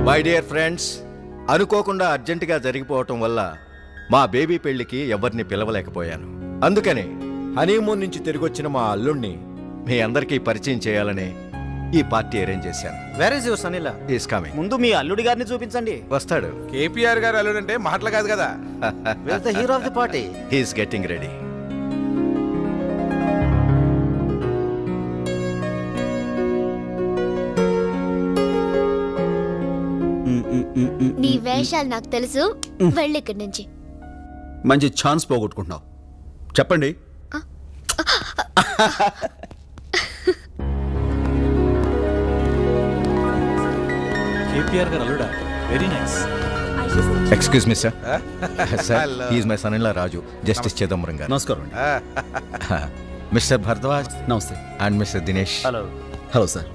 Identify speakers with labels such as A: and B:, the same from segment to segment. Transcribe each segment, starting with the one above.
A: My dear friends, అనుకోకుండా అర్జెంటుగా జరిగిపోవటం వల్ల మా బేబీ పెళ్లికి ఎవరిని పిలవలేకపోయాను. అందుకని హనీమూన్ నుంచి తిరిగొచ్చిన మా అల్లుణ్ణి మీ అందరికీ పరిచయం చేయాలని ఈ పార్టీ అరేంజ్ చేశాను.
B: Where is your son in law?
A: Is coming.
B: ముందు మీ అల్లుడి గారిని చూపించండి.
A: వస్తాడు.
C: కేపీఆర్ గారు అల్లుడంటే మాటలు కాదు కదా.
B: Wear the hero of the party?
A: He is getting ready.
D: నీ వేషాలు నాకు తెలుసు. వెళ్ళి ఇక్కడి నుంచి.
E: మంచి ఛాన్స్ పోగొట్టుకుంటున్నావు. చెప్పండి.
F: కేపీఆర్ గారు అల్లుడా? Very nice.
A: Excuse me sir. Sir, he is my son in law Raju, justice Chidambaram గారు.
E: నమస్కారం.
A: మిస్టర్ భరద్వాజ్.
E: నమస్తే.
A: And mister Dinesh.
B: Hello.
E: Hello sir.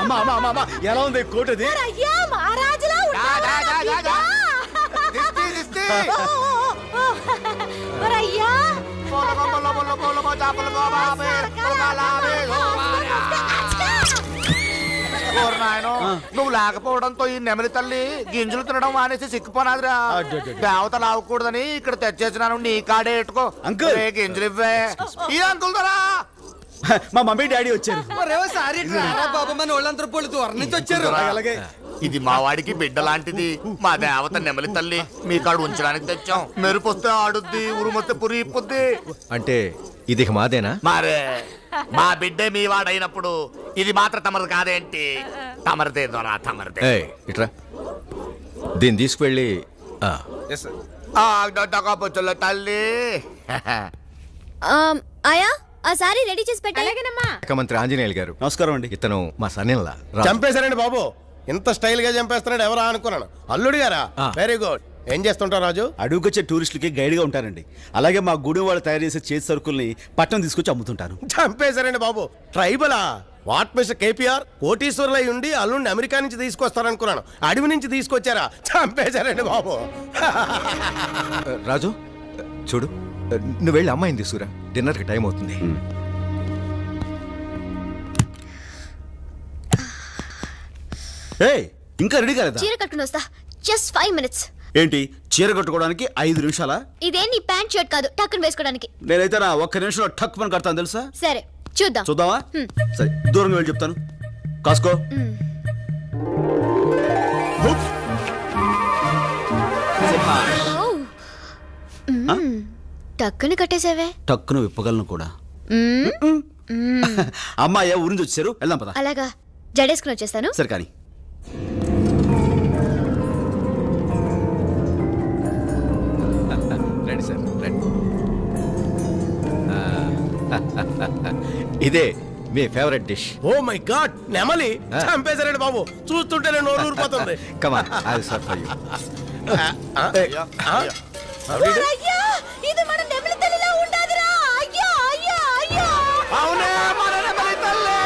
B: అమ్మా అమ్మా అమ్మా, ఎలా ఉంది కోటది?
C: నువ్వు లేకపోవడంతో ఈ నెమలి తల్లి గింజలు తినడం మానేసి సిక్కుపోనాదిరా. దేవతలు ఆవకూడదని ఇక్కడ తెచ్చేసినాను. నీ కాడే ఎట్టుకో
E: అంకుల్.
C: గింజలు ఇవ్వే. ఈ అంకుల్ దరా
E: మా మమ్మీ డాడీ వచ్చారు.
C: అలాగే ఇది మా వాడికి బిడ్డ లాంటిది. మా దేవత నెమలి తల్లి మీ కాడు ఉంచడానికి తెచ్చాం. మెరుపొస్తే ఆడుద్ది, ఉరుమొస్తే పురి ఇప్పుద్ది.
A: అంటే ఇది మాదేనా?
C: మరే మా బిడ్డే మీ వాడైనప్పుడు ఇది మాత్రం తమరు కాదేంటి? తమరిదే దొరా, తమరిదే.
A: ఇట్రా, దీన్ని తీసుకువెళ్ళి
C: తల్లి
D: ఆయా ఆ సారీ రెడీ చేసి పెట్టాలేగనమ్మా.
A: మంత్రి ఆంజనేయులు గారు.
E: నమస్కారం అండి.
A: ఇతను మా సన్నిల్లా.
G: చంపేశారండి బాబు. ఇంత స్టైల్ గా చంపేస్తున్నాడు ఎవరా అనుకున్నాను. అల్లుడు గారా? Very good. ఏం చేస్తుంటావు రాజు?
E: అడుగుకొచ్చే టూరిస్టులకి గైడ్ గా ఉంటానండి. అలాగే మా గుడి వాళ్ళు తయారు చేసే చేతి సరుకుల్ని పట్టణం తీసుకొచ్చి అమ్ముతుంటాను.
G: చంపేశారండి బాబు. ట్రైబలా? వాట్ మిస్టర్ కేపీఆర్ కోటీశ్వరులై ఉండి అల్లుడిని అమెరికా నుంచి తీసుకొస్తారనుకున్నాను. అడవి నుంచి తీసుకొచ్చారా? చంపేశారండి బాబు.
A: రాజు చూడు, నువ్వు వెళ్ళి అమ్మాయిని తీసుకురా. డిన్నర్కి టైం అవుతుంది.
E: ఇంకా రెడీ కాలేదా?
D: చీర కట్టుకుని వస్తా. Just 5 minutes.
E: ఏంటి చీర కట్టుకోవడానికి 5 నిమిషాలా?
D: ఇదే నీ ప్యాంట్ షర్ట్ కాదు, టక్కుని వేసుకోవడానికి.
E: నేనైతే నా ఒక్క నిమిషంలో టక్ పని కడతాను తెలుసా?
D: సరే చూద్దాం.
E: చూద్దామా? సరే, దూరంగా వెళ్ళి చెప్తాను. కాసుకో.
D: టక్కుని కట్టేసావే.
E: టక్కును విప్పగలను కూడా. అమ్మాయి ఊరి నుంచి వచ్చారు, వెళ్దాం పద.
D: అలాగా, జడేసుకుని వచ్చేస్తాను.
E: సరే కానీ.
A: రండి సార్, రండి. ఇదే మీ favourite dish.
G: Oh my God, నెమలి చంపేశారండి బాబు. చూస్తుంటేనే నోరు ఊరిపోతుంది.
A: Come on, I'll serve for you.
D: ఇది మన నెమలి తల్లిలా ఉండాదిరా. అయ్యో అయ్యో అయ్యో.
C: అవునే మన నెమలి తల్లి.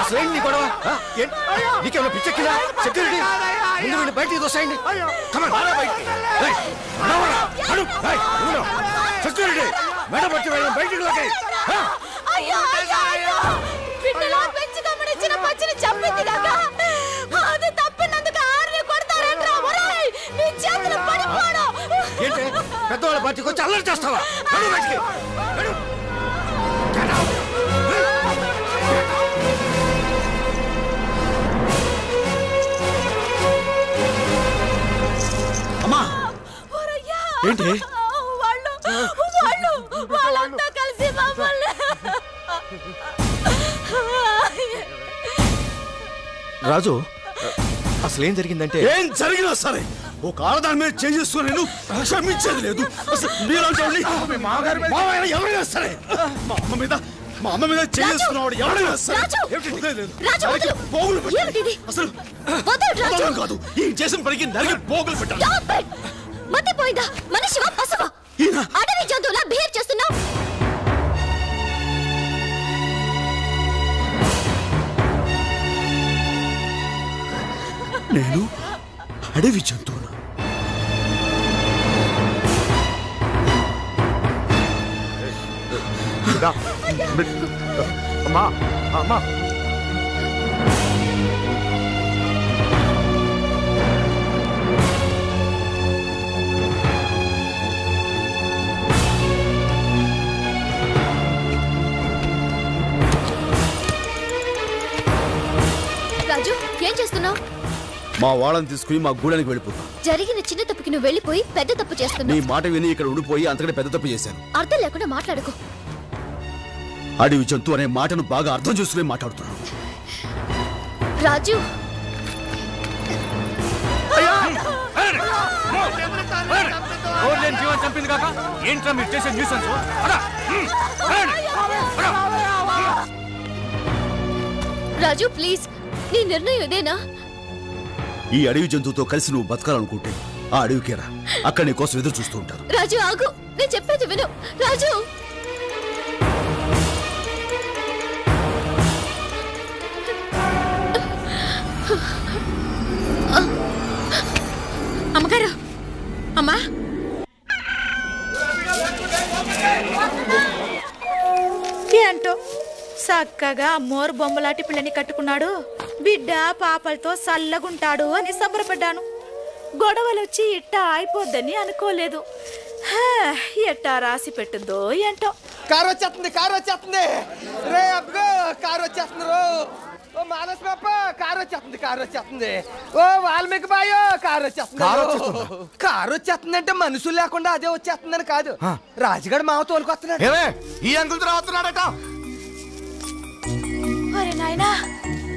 A: అసలు గొడవ నీకేమన్నా పిచ్చెక్కిందా? సెక్యూరిటీ ముందు వీళ్ళు బయటికి దోసేయండి. సెక్యూరిటీ మెడ పట్టి వెళ్ళి బయటికి దోసేయండి. ఏంటి పెద్దవాళ్ళ పార్టీకి వచ్చి అల్లరి చేస్తావా? బయటికి
E: అమ్మా. ఏంటి
D: వాళ్ళంతా కలిసి మమ్మల్ని.
A: రాజు, అసలు ఏం జరిగిందంటే?
G: ఏం జరిగినా సరే
E: ఒక ఆడదాని మీద చేసుకుని నేను క్షమించేది లేదు. అసలు మీలాంటి ఎవరైనా సరే మా అమ్మ మీద చేసుకున్నవాడు ఎవరైనా సరే అసలు కాదు ఈ చేసిన పనికి నరికి పోగులు పెట్టాలి.
D: మతిపోయిందా? మనిషివా పశువా? అడవి జంతువులా బిహేవ్ చేస్తున్నావు.
E: నేను అడవి జంతువునా?
C: అమ్మా అమ్మా
D: రాజు ఏం చేస్తున్నావు?
E: మా వాళ్ళని తీసుకుని మా గూడానికి వెళ్ళిపోతాం.
D: జరిగిన చిన్న తప్పుకి నువ్వు వెళ్ళిపోయి పెద్ద తప్పు
E: నీ
D: చేస్తున్నావు.
E: మాట విని ఇక్కడ ఉండిపోయి అంతకంటే పెద్ద తప్పు చేశాను.
D: అర్థం లేకుండా మాట్లాడుకో.
E: అడవి జంతువు అనే మాటను బాగా అర్థం చేసుకుని మాట్లాడుతున్నాను.
D: రాజు
F: జీవన్ చంపింది కాక ఏంట్రా మీరు చేసే న్యూసెన్స్?
D: రాజు ప్లీజ్, నీ నిర్ణయం ఇదేనా?
E: ఈ అడవి జంతువుతో కలిసి నువ్వు బతకాలనుకుంటే ఆ అడవికేరా, అక్కడ నీ కోసం ఎదురు చూస్తూ ఉంటారు.
D: రాజు ఆగు, నేను చెప్పేది విను. రాజు
H: అమ్మగారు, అమ్మా ఏంటో చక్కగా మోరు బొమ్మలాంటి పిల్లని కట్టుకున్నాడు. బిడ్డ పాపలతో సల్లగుంటాడు అని సంబరపడ్డాను. గొడవలొచ్చి ఇట్టా అయిపోద్దని అనుకోలేదు. ఎట్టా రాసి పెట్టిందో ఏంటో.
G: కారు వచ్చేస్తుంది, కారు వచ్చేస్తుంది రే అబ్బో, కారు వచ్చేస్తుంది రో. ఓ మానస్ పాప, కారు వచ్చేస్తుంది, కారు వచ్చేస్తుంది. ఓ వాల్మీకి బాయో, కారు వచ్చేస్తుంది. కారు వచ్చేస్తుంది అంటే మనుషులు లేకుండా అదే వచ్చేస్తుందని కాదు, రాజుగారు మావ తోలుకొస్తున్నాడు.
C: ఈ అంకుల్ రావస్తున్నాడట.
H: అరే నాయనా,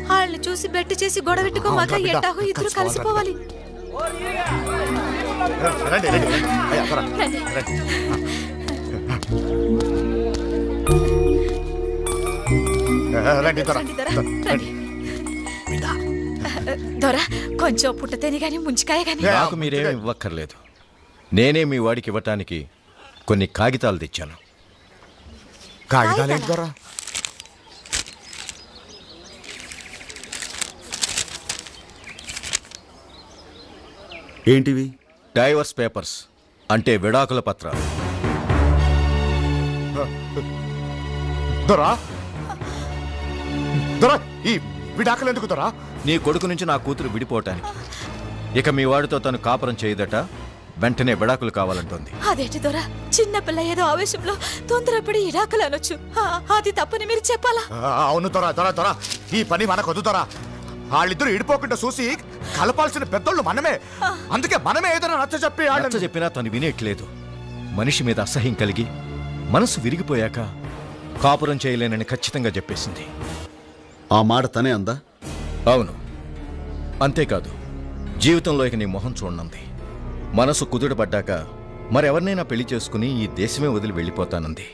H: వాళ్ళని చూసి బెట్టు చేసి గొడవ పెట్టుకోమాక ఎట్టాగో ఇద్దరు కలిసిపోవాలి.
C: రండి రండి రండి
H: దొరా, కొంచెం పుట్టతేని గాని ముంచికాయ గాని.
A: నాకు మీరేమి ఇవ్వక్కర్లేదు. నేనే మీ వాడికి ఇవ్వటానికి కొన్ని కాగితాలు తెచ్చాను.
C: కాగితాలు ఏంటి దొరా?
E: ఏంటివి?
A: డైవర్స్ పేపర్స్, అంటే విడాకుల పత్రాలు.
C: దొరా దొరా, ఈ విడాకులు ఎందుకు దొరా?
A: నీ కొడుకు నుంచి నా కూతురు విడిపోవటానికి. ఇక మీ వాడితో తను కాపురం చేయదట, వెంటనే విడాకులు కావాలంటుంది.
H: అదేంటి దొరా, చిన్నపిల్ల ఏదో ఆవేశంలో తొందరపడి ఇడాకులు అనొచ్చు. అది తప్పని మీరు చెప్పాలా?
C: అవును దొరా దొరా దొరా, ఈ పని మనకు వద్దు దొరా. వాళ్ళిద్దరు ఇడిపోకుండా చూసి కలపాల్సిన పెద్దోళ్ళు మనమే. అందుకే మనమే ఏదైనా నచ్చ
A: చెప్పినా తను వినేట్లేదు. మనిషి మీద అసహ్యం కలిగి మనసు విరిగిపోయాక కాపురం చేయలేనని ఖచ్చితంగా చెప్పేసింది.
E: ఆ మాట తనే అందా?
A: అవును, అంతేకాదు జీవితంలో ఇక నీ మొహం చూడనంది. మనసు కుదుటపడ్డాక మరెవరినైనా పెళ్లి చేసుకుని ఈ దేశమే వదిలి వెళ్ళిపోతానంది.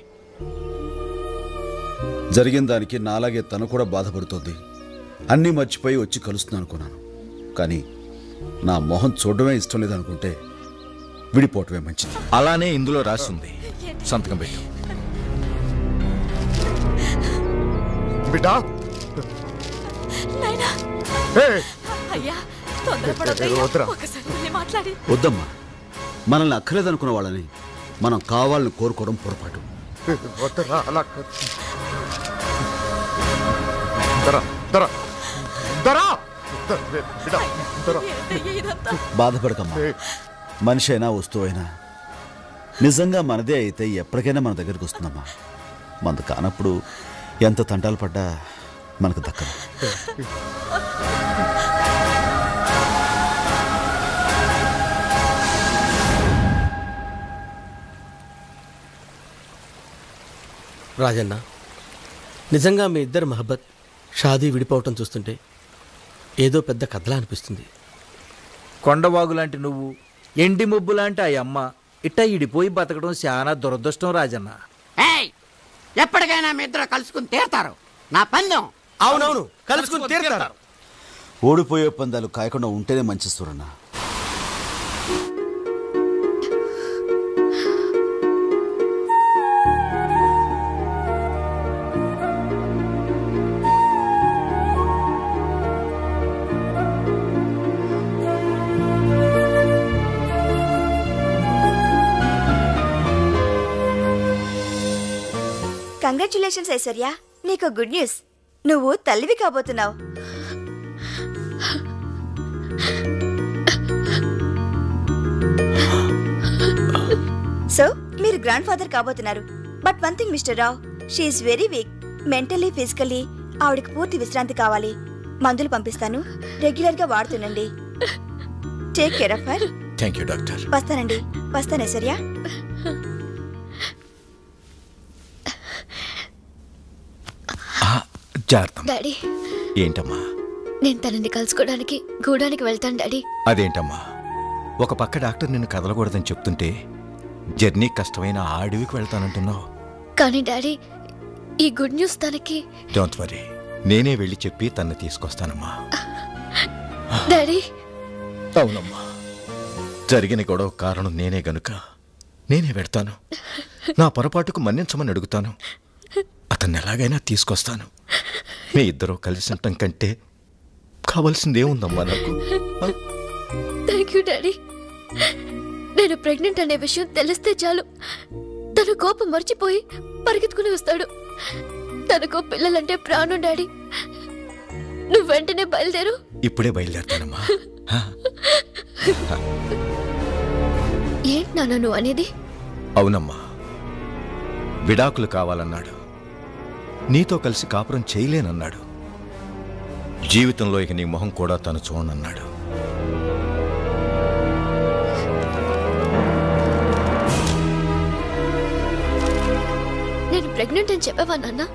E: జరిగిన దానికి నాలాగే తను కూడా బాధపడుతోంది. అన్నీ మర్చిపోయి వచ్చి కలుస్తున్నాను అనుకున్నాను. కానీ నా మొహం చూడడమే ఇష్టం లేదనుకుంటే విడిపోవటమే మంచిది.
A: అలానే ఇందులో రాసింది. సంతకం పెట్టు.
C: బిడ్డా
H: అయ్యా, తొందరపడొద్దయ్యా. ఒకసారి మళ్ళీ మాట్లాడి.
E: వద్దమ్మా, మనల్ని అక్కర్లేదనుకున్న వాళ్ళని మనం కావాలని కోరుకోవడం పొరపాటు. బాధపడకమ్మా. మనిషి అయినా వస్తువు అయినా నిజంగా మనదే అయితే ఎప్పటికైనా మన దగ్గరికి వస్తుందమ్మా. మనది కానప్పుడు ఎంత తంటాలు పడ్డా మనకు దక్కదు.
G: రాజన్న, నిజంగా మీ ఇద్దరు మహబ్బత్ షాదీ విడిపోవటం చూస్తుంటే ఏదో పెద్ద కథలా అనిపిస్తుంది.
I: కొండవాగు లాంటి నువ్వు, ఎండి మొబ్బు లాంటి ఆ అమ్మ ఇట్ట ఇడిపోయి బతకడం చాలా దురదృష్టం రాజన్న.
J: ఎప్పటికైనా మీ ఇద్దరు కలుసుకుని తీరతారు. నా పందెం.
B: అవునవును, కలుసుకుని తీరుతారు.
E: ఓడిపోయే పందాలు కాయకుండా ఉంటేనే మంచి సూరన్న.
K: కంగ్రాచులేషన్స్ ఐశ్వర్య, నీకు గుడ్ న్యూస్. నువ్వు తల్లివి కాబోతున్నావు. సో మీరు గ్రాండ్ ఫాదర్ కాబోతున్నారు. But one thing mister Rao, she's very weak. Mentally physically ఆవిడకి పూర్తి విశ్రాంతి కావాలి. మందులు పంపిస్తాను, రెగ్యులర్ గా వాడుతుండండి. Take care of her.
A: Thank you doctor.
K: వస్తానండి. వస్తాను ఐశ్వర్య.
A: డాడీ. ఏంటమ్మా?
D: నేను తనని కలుసుకోవడానికి గూడానికి వెళ్తాను డాడీ.
A: అదేంటమ్మా, ఒక పక్క డాక్టర్ నిన్ను కదలకూడదని చెప్తుంటే జర్నీ కష్టమైన ఆ అడవికి వెళ్తానంటున్నావు.
D: కానీ డాడీ, ఈ గుడ్ న్యూస్ తనకి.
A: డోంట్ వరీ, నేనే వెళ్ళి చెప్పి తన్ని తీసుకొస్తానమ్మా.
D: డాడీ.
A: అవునమ్మా, జరిగిన గొడవ కారణం నేనే గనుక నేనే వెళ్తాను. నా పొరపాటుకు మన్నించమని అడుగుతాను. అతన్ని ఎలాగైనా తీసుకొస్తాను. మీ ఇద్దరూ కలిసి ఉండటం కంటే కావాల్సిందేముందమ్మా నాకు?
D: Thank you daddy. నేను ప్రెగ్నెంట్ అనే విషయం తెలిస్తే చాలు తన కోపం మర్చిపోయి పరిగెత్తుకుని వస్తాడు. తనకు పిల్లలంటే ప్రాణం డాడీ. నువ్వు వెంటనే బయలుదేరు.
A: ఇప్పుడే బయలుదేరుతానమ్మా.
D: ఏంటి నాన్న నువ్వు అనేది?
A: అవునమ్మా, విడాకులు కావాలన్నాడు. నీతో కలిసి కాపురం చేయలేనన్నాడు. జీవితంలో ఇక నీ మొహం కూడా తను చూడనన్నాడు.
D: నేను ప్రెగ్నెంట్ అని చెప్పావా నాన్న?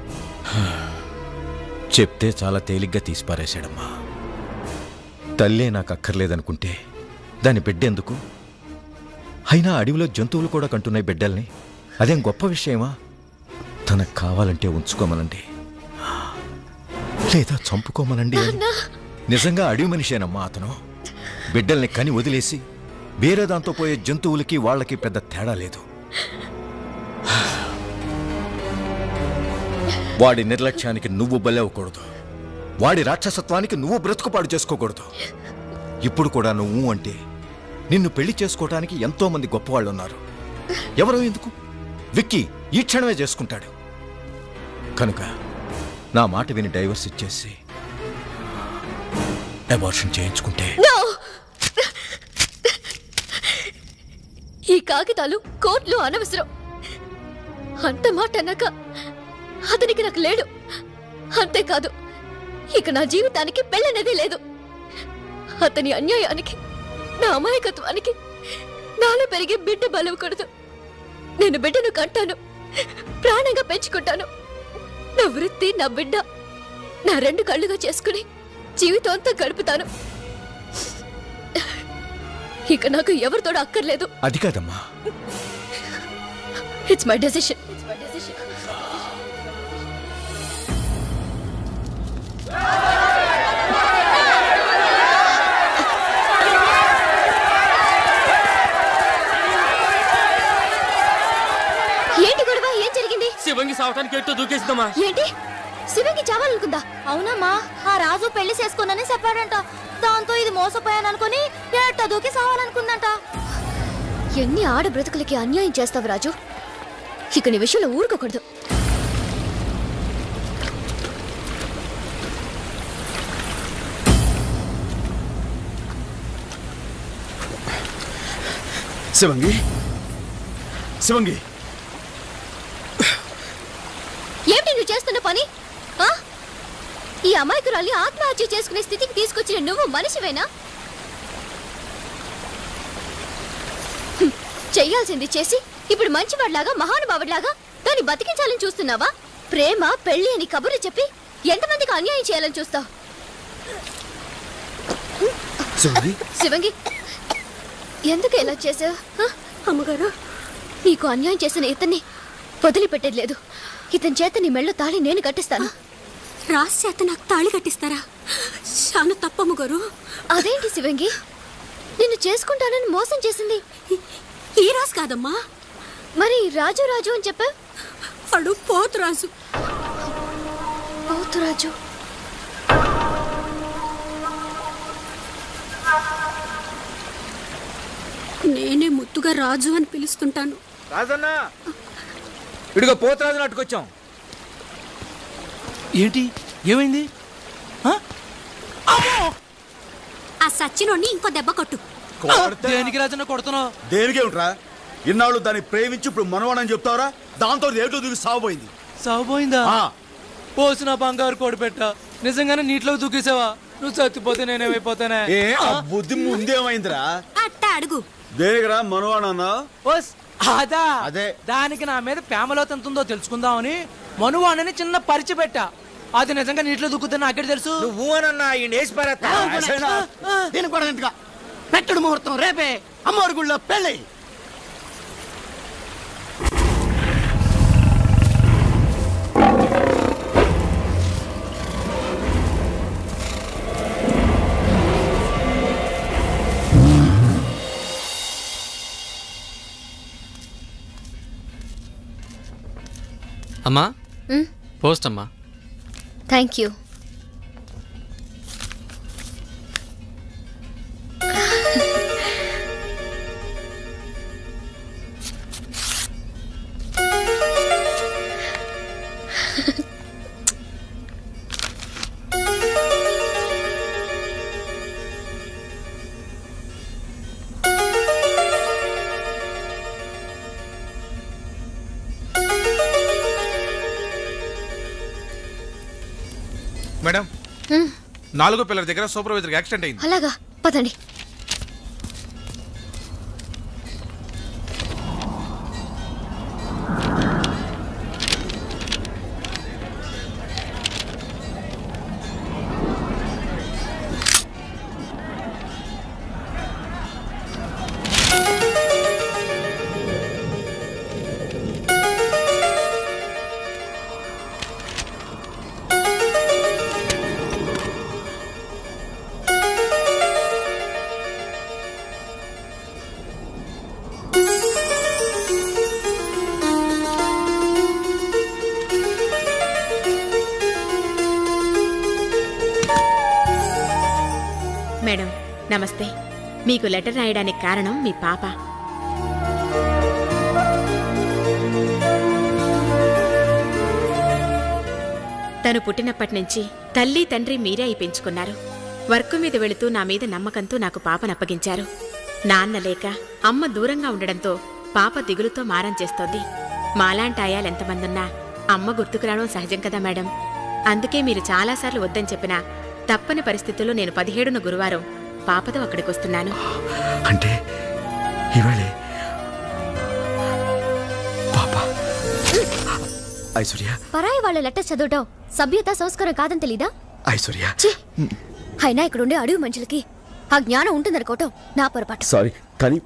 A: చెప్తే చాలా తేలిగ్గా తీసిపారేశాడమ్మా. తల్లే నాకు అక్కర్లేదనుకుంటే దాని బిడ్డెందుకు? అయినా అడవిలో జంతువులు కూడా కంటున్నాయి బిడ్డల్ని. అదేం గొప్ప విషయమా? తనకు కావాలంటే ఉంచుకోమనండి, లేదా చంపుకోమనండి. నిజంగా అడవి మనిషేనమ్మా అతను. బిడ్డల్ని కని వదిలేసి వేరే దాంతో పోయే జంతువులకి వాళ్ళకి పెద్ద తేడా లేదు. వాడి నిర్లక్ష్యానికి నువ్వు బలవ్వకూడదు. వాడి రాక్షసత్వానికి నువ్వు బ్రతుకుపాడు చేసుకోకూడదు. ఇప్పుడు కూడా నువ్వు అంటే నిన్ను పెళ్లి చేసుకోవటానికి ఎంతో మంది గొప్పవాళ్ళు ఉన్నారు. ఎవరో ఎందుకు? విక్కీ ఈ క్షణమే చేసుకుంటాడు. కనుక నా మాట విని డైవర్స్ ఇచ్చేసి అబార్షన్ చేయించుకుంటే.
D: ఈ కాగితాలు కోర్టులో అనవసరం. అంత మాట అన్నాక అతనికి నాకు లేడు. అంతేకాదు, ఇక నా జీవితానికి పెళ్ళనేది లేదు. అతని అన్యాయానికి, నా అమాయకత్వానికి నాలో పెరిగే బిడ్డ బలవకూడదు. నేను బిడ్డను కంటాను, ప్రాణంగా పెంచుకుంటాను. నా వృత్తి, నా బిడ్డ నా రెండు కళ్ళుగా చేసుకుని జీవితం అంతా గడుపుతాను. ఇక నాకు ఎవరితోడు అక్కర్లేదు.
A: అది కాదమ్మా.
D: It's my decision. ఏంటి గొడవ? ఏం జరిగింది?
L: శివంగి సావటానికి ఎట్టో దూకేసిందమ్మా.
D: ఏంటి? శివంగి చావాలనుకుందా? అవునమ్మా, ఆ రాజు పెళ్లి చేసుకోనని చెప్పాడంట. దాంతో ఇది మోసపోయాను అనుకుని ఎట్టా దూకి సావాలనుకుందంట. ఎన్ని ఆడ బ్రతుకులకి అన్యాయం చేస్తావు రాజు. ఇక నీ విషయంలో ఊరుకోకూడదు.
E: శివంగి, శివంగి,
D: ఏమిటి నువ్వు చేస్తున్న పని? ఈ అమాయకురాల్ని ఆత్మహత్య చేసుకునే స్థితికి తీసుకొచ్చిన నువ్వు మనిషివేనా? చెయ్యాల్సింది చేసి ఇప్పుడు మంచివాడిలాగా, మహానుభావుడిలాగా దాన్ని బతికించాలని చూస్తున్నావా? ప్రేమ, పెళ్లి అని కబుర్లు చెప్పి ఎంతమందికి అన్యాయం చేయాలని చూస్తావు? శివంగి, ఎందుకు ఇలా చేసావు? అమ్మగారు, నీకు అన్యాయం చేసిన ఇతన్ని వదిలిపెట్టేది లేదు. ఇతని చేత నీ మెళ్ళో తాళి నేను కట్టిస్తాను.
M: రాజ్ చేత నాకు తాళి కట్టిస్తారా? చాలా తప్పమ్మగారు.
D: అదేంటి శివంగి, నిన్ను చేసుకుంటానని మోసం చేసింది
M: ఈ రాజు కాదమ్మా.
D: మరి రాజు రాజు అని చెప్పా?
M: వాడు పోతురాజు.
D: పోతురాజు
M: నేనే ముద్దుగా రాజు అని పిలుస్తుంటాను.
I: రాజన్నా, ఇడిగో పోతురాజుని అట్టుకొచ్చాం.
F: ఏంటి, ఏమైంది?
M: ఆ సచ్చినోడిని ఇంకో దెబ్బ కొట్టు.
F: దేనికి రాజన్న కొడుతున్నావు?
E: దేనికేమిట్రా? ఇన్నాళ్ళు దాన్ని ప్రేమించి ఇప్పుడు మనవాడని చెప్తావరా? దాంతో ఏటో దిగి సాగుపోయింది.
F: సాగుపోయిందా? పోసిన బంగారు కోడి పెట్ట నిజంగానే నీటిలో దూకేసావా? నువ్వు చచ్చిపోతే నేనేమైపోతానే?
E: బుద్ధి ముందేమైందిరా?
M: అట్ట అడుగు.
E: దేనికిరా మనవాడన్నా?
F: అదా,
E: అదే
F: దానికి నా మీద ప్రేమలో ఎంతుందో తెలుసుకుందామని మనువాణని చిన్న పరిచి పెట్టా. అది నిజంగా నీటిలో దూకుతే నాకే తెలుసు.
I: నువ్వు అనన్నా
J: దీనికి పెట్టుడు ముహూర్తం రేపే అమ్మవారి గుళ్ళో పెళ్ళి.
L: అమ్మా, పోస్ట్ అమ్మా.
D: Thank you.
N: మేడం, 4వ పిల్లల దగ్గర సూపర్వైజర్ యాక్సిడెంట్ అయింది.
D: అలాగా, పదండి.
O: మేడం నమస్తే. మీకు లెటర్ రాయడానికి కారణం మీ పాప. తను పుట్టినప్పటి నుంచి తల్లి తండ్రి మీరే అయి పెంచుకున్నారు. వర్క్ మీద వెళుతూ నా మీద నమ్మకంతో నాకు పాపనప్పగించారు. నాన్న లేక అమ్మ దూరంగా ఉండడంతో పాప దిగులుతో మారం చేస్తోంది. మాలాంటి ఆయాలెంతమందున్నా అమ్మ గుర్తుకు రావడం సహజం కదా మేడం. అందుకే మీరు చాలాసార్లు వద్దని చెప్పినా తప్పని పరిస్థితుల్లో నేను 17న గురువారం పాపతో అక్కడికి వస్తున్నాను.
P: అంటే ఇవాళే పాప. ఐశ్వర్య,
D: పరాయి వాళ్ళ లెటర్ చదవటం సభ్యత సంస్కారం కాదని తెలీదా?
P: ఐశ్వర్య,
D: అయినా ఇక్కడుండే అడవి మనుషులకి ఆ జ్ఞానం ఉంటుందనుకోవటం నా పొరపాటు.
P: సారీ, కానీ